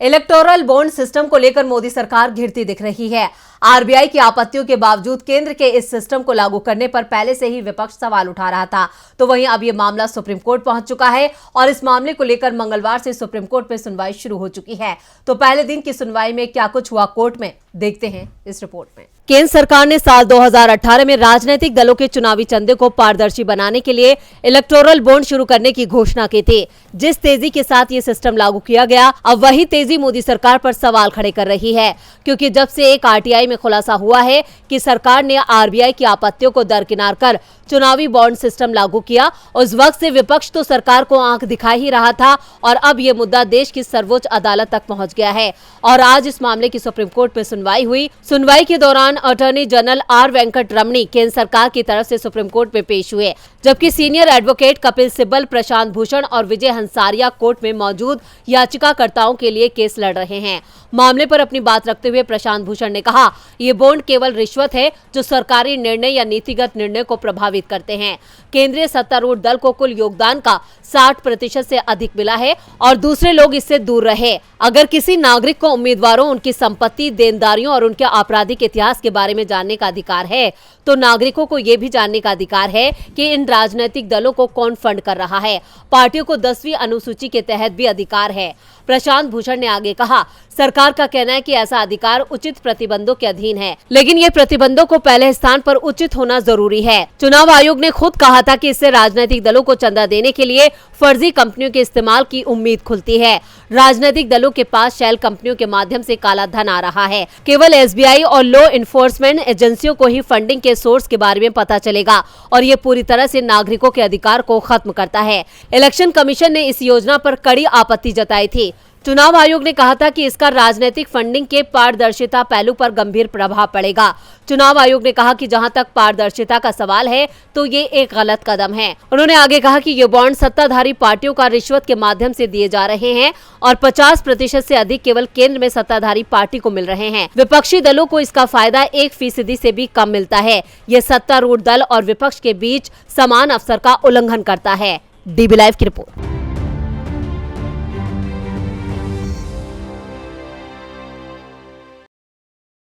Electoral bond system को लेकर मोदी सरकार घिरती दिख रही है। आरबीआई की आपत्तियों के बावजूद केंद्र के इस सिस्टम को लागू करने पर पहले से ही विपक्ष सवाल उठा रहा था, तो वहीं अब ये मामला सुप्रीम कोर्ट पहुंच चुका है और इस मामले को लेकर मंगलवार से सुप्रीम कोर्ट में सुनवाई शुरू हो चुकी है। तो पहले दिन की सुनवाई में क्या कुछ हुआ कोर्ट में, देखते हैं इस रिपोर्ट में। केंद्र सरकार ने साल 2018 में राजनीतिक दलों के चुनावी चंदे को पारदर्शी बनाने के लिए इलेक्टोरल बॉन्ड शुरू करने की घोषणा की थी। जिस तेजी के साथ ये सिस्टम लागू किया गया, अब वही तेजी मोदी सरकार पर सवाल खड़े कर रही है, क्योंकि जब से एक आरटीआई में खुलासा हुआ है कि सरकार ने आरबीआई की आपत्तियों को दरकिनार कर चुनावी बॉन्ड सिस्टम लागू किया, उस वक्त से विपक्ष तो सरकार को आंख दिखा ही रहा था और अब ये मुद्दा देश की सर्वोच्च अदालत तक पहुंच गया है और आज इस मामले की सुप्रीम कोर्ट में सुनवाई हुई। सुनवाई के दौरान अटॉर्नी जनरल आर वेंकट रमणी केंद्र सरकार की तरफ से सुप्रीम कोर्ट में पेश हुए, जबकि सीनियर एडवोकेट कपिल सिब्बल, प्रशांत भूषण और विजय हंसारिया कोर्ट में मौजूद याचिकाकर्ताओं के लिए केस लड़ रहे हैं। मामले पर अपनी बात रखते हुए प्रशांत भूषण ने कहा, ये बॉन्ड केवल रिश्वत है जो सरकारी निर्णय या नीतिगत निर्णय को प्रभावित करते हैं। केंद्रीय सत्तारूढ़ दल को कुल योगदान का 60% से अधिक मिला है और दूसरे लोग इससे दूर रहे। अगर किसी नागरिक को उम्मीदवारों, उनकी संपत्ति, देनदारियों और उनके आपराधिक इतिहास के बारे में जानने का अधिकार है, तो नागरिकों को ये भी जानने का अधिकार है कि इन राजनीतिक दलों को कौन फंड कर रहा है। पार्टियों को 10वीं अनुसूची के तहत भी अधिकार है। प्रशांत भूषण ने आगे कहा, सरकार का कहना है कि ऐसा अधिकार उचित प्रतिबंधों के अधीन है, लेकिन ये प्रतिबंधों को पहले स्थान पर उचित होना जरूरी है। चुनाव आयोग ने खुद कहा था कि इससे राजनीतिक दलों को चंदा देने के लिए फर्जी कंपनियों के इस्तेमाल की उम्मीद खुलती है। राजनीतिक दलों के पास शेल कंपनियों के माध्यम से काला धन आ रहा है। केवल एसबीआई और लॉ इन्फोर्समेंट एजेंसियों को ही फंडिंग के सोर्स के बारे में पता चलेगा और ये पूरी तरह से नागरिकों के अधिकार को खत्म करता है। इलेक्शन कमीशन ने इस योजना पर कड़ी आपत्ति जताई थी। चुनाव आयोग ने कहा था कि इसका राजनीतिक फंडिंग के पारदर्शिता पहलू पर गंभीर प्रभाव पड़ेगा। चुनाव आयोग ने कहा कि जहां तक पारदर्शिता का सवाल है तो ये एक गलत कदम है। उन्होंने आगे कहा कि ये बॉन्ड सत्ताधारी पार्टियों का रिश्वत के माध्यम से दिए जा रहे हैं और 50% से अधिक केवल केंद्र में सत्ताधारी पार्टी को मिल रहे हैं। विपक्षी दलों को इसका फायदा 1% से भी कम मिलता है। ये सत्तारूढ़ दल और विपक्ष के बीच समान अवसर का उल्लंघन करता है। डीबी लाइव की रिपोर्ट।